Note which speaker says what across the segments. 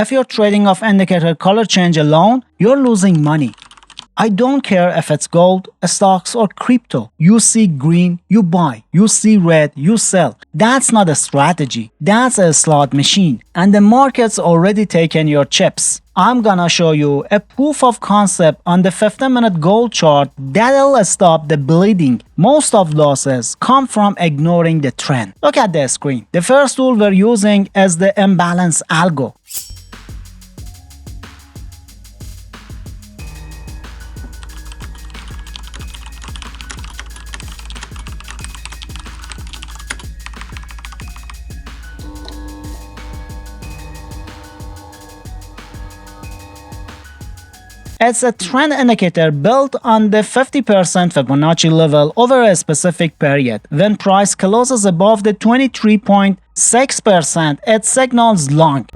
Speaker 1: If you're trading off indicator color change alone, you're losing money. I don't care if it's gold, stocks, or crypto. You see green, you buy. You see red, you sell. That's not a strategy. That's a slot machine. And the market's already taken your chips. I'm gonna show you a proof of concept on the 15-minute gold chart that'll stop the bleeding. Most of losses come from ignoring the trend. Look at the screen. The first tool we're using is the Imbalance algo. It's a trend indicator built on the 50% Fibonacci level over a specific period. When price closes above the 23.6%, it signals long.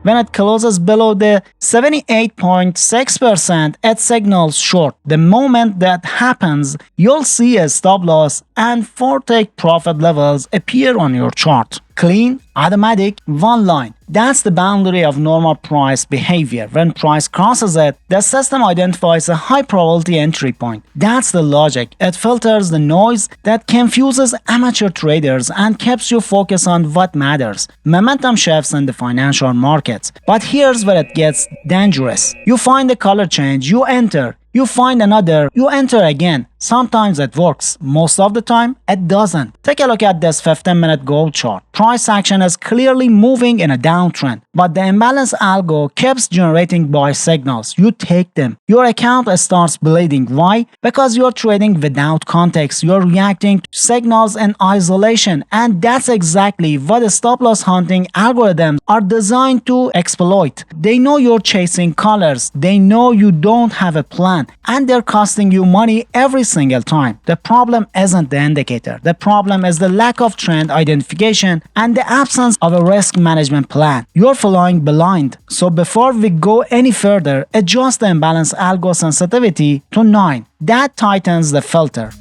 Speaker 1: When it closes below the 78.6%, it signals short. The moment that happens, you'll see a stop loss and 4 take profit levels appear on your chart. Clean, automatic, one line. That's the boundary of normal price behavior. When price crosses it, the system identifies a high probability entry point. That's the logic. It filters the noise that confuses amateur traders and keeps you focused on what matters. Momentum shifts in the financial markets. But here's where it gets dangerous. You find a color change, you enter. You find another, you enter again. Sometimes it works. Most of the time, it doesn't. Take a look at this 15-minute gold chart. Price action is clearly moving in a downtrend, but the imbalance algo keeps generating buy signals. You take them. Your account starts bleeding. Why? Because you're trading without context. You're reacting to signals in isolation, and that's exactly what the stop-loss hunting algorithms are designed to exploit. They know you're chasing colors. They know you don't have a plan, and they're costing you money every single time. The problem isn't the indicator. The problem is the lack of trend identification and the absence of a risk management plan. You're flying blind. So before we go any further, adjust the imbalance algo sensitivity to 9. That tightens the filter.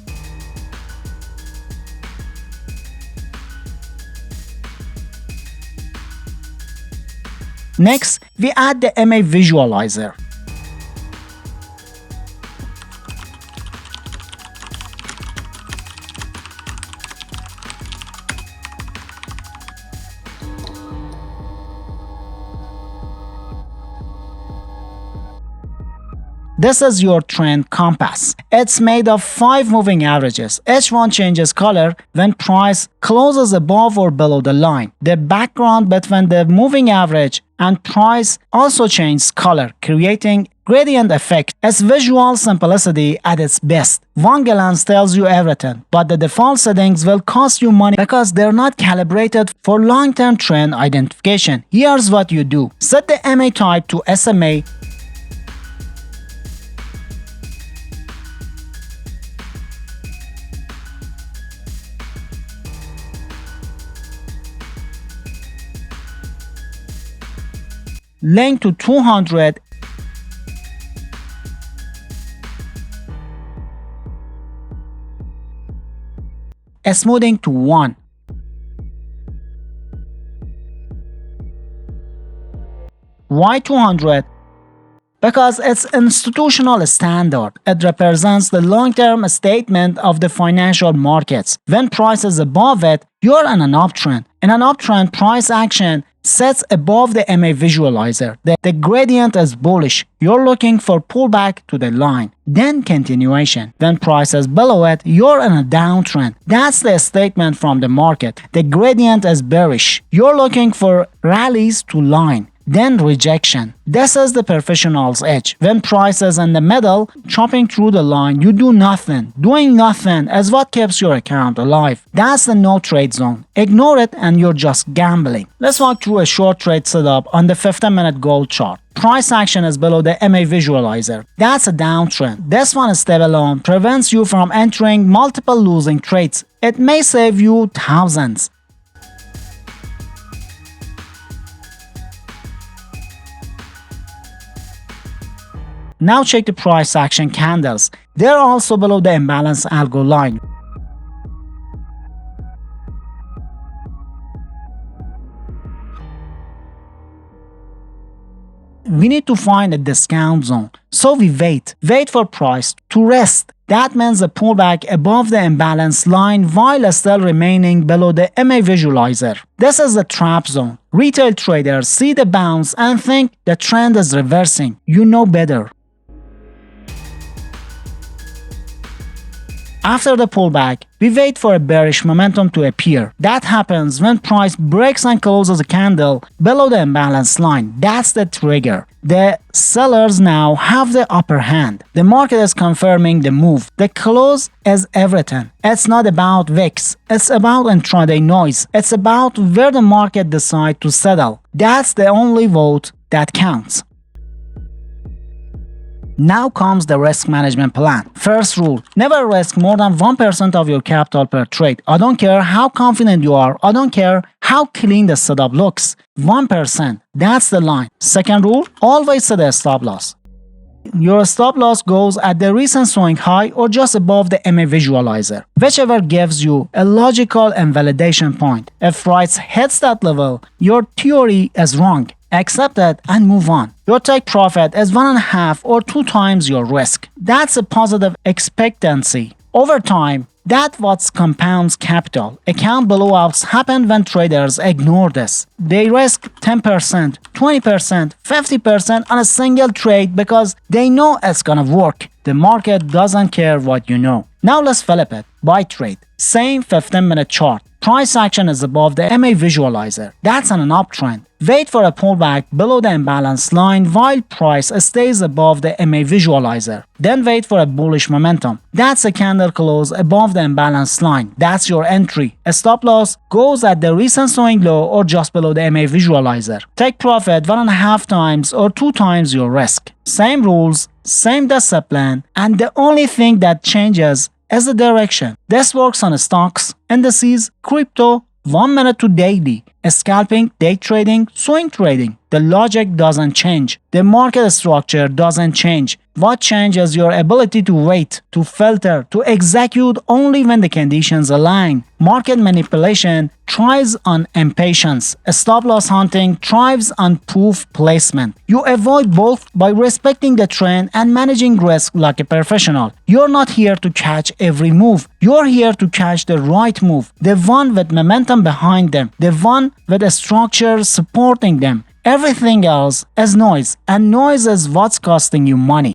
Speaker 1: Next, we add the MA visualizer. This is your trend compass. It's made of 5 moving averages. Each one changes color when price closes above or below the line. The background between the moving average and price also changes color, creating gradient effect. It's visual simplicity at its best. One glance tells you everything, but the default settings will cost you money because they're not calibrated for long-term trend identification. Here's what you do. Set the MA type to SMA. Link to 200, smoothing to 1. Why 200? Because it's institutional standard. It represents the long-term statement of the financial markets. When price is above it, you're in an uptrend. In an uptrend, price action sets above the MA visualizer. The gradient is bullish. You're looking for pullback to the line, then continuation. When price is below it, you're in a downtrend. That's the statement from the market. The gradient is bearish. You're looking for rallies to line, then rejection. This is the professional's edge. When price is in the middle, chopping through the line, you do nothing. Doing nothing is what keeps your account alive. That's the no trade zone. Ignore it and you're just gambling. Let's walk through a short trade setup on the 15-minute gold chart. Price action is below the MA visualizer. That's a downtrend. This one step alone prevents you from entering multiple losing trades. It may save you thousands. Now check the price action candles. They're also below the imbalance algo line. We need to find a discount zone. So we wait for price to rest. That means a pullback above the imbalance line while still remaining below the MA visualizer. This is the trap zone. Retail traders see the bounce and think the trend is reversing. You know better. After the pullback, we wait for a bearish momentum to appear. That happens when price breaks and closes a candle below the imbalance line. That's the trigger. The sellers now have the upper hand. The market is confirming the move. The close is everything. It's not about VIX. It's about intraday noise. It's about where the market decides to settle. That's the only vote that counts. Now comes the risk management plan. First rule, never risk more than 1% of your capital per trade. I don't care how confident you are. I don't care how clean the setup looks. 1%, that's the line. Second rule, always set a stop loss. Your stop loss goes at the recent swing high or just above the MA visualizer, whichever gives you a logical invalidation point. If price hits that level, your theory is wrong. Accept it and move on. Your take profit is 1.5 or 2 times your risk. That's a positive expectancy. Over time, that's what compounds capital. Account blowouts happen when traders ignore this. They risk 10%, 20%, 50% on a single trade because they know it's gonna work. The market doesn't care what you know. Now let's flip it. Buy trade. Same 15-minute chart. Price action is above the MA visualizer. That's on an uptrend. Wait for a pullback below the imbalance line while price stays above the MA visualizer. Then wait for a bullish momentum. That's a candle close above the imbalance line. That's your entry. A stop loss goes at the recent swing low or just below the MA visualizer. Take profit 1.5 times or 2 times your risk. Same rules, same discipline, and the only thing that changes is the direction. This works on stocks, indices, crypto, 1 minute to daily, scalping, day trading, swing trading. The logic doesn't change. The market structure doesn't change. What changes is your ability to wait, to filter, to execute only when the conditions align. Market manipulation thrives on impatience. Stop loss hunting thrives on proof placement. You avoid both by respecting the trend and managing risk like a professional. You're not here to catch every move. You're here to catch the right move, the one with momentum behind them, the one with a structure supporting them. Everything else is noise, and noise is what's costing you money.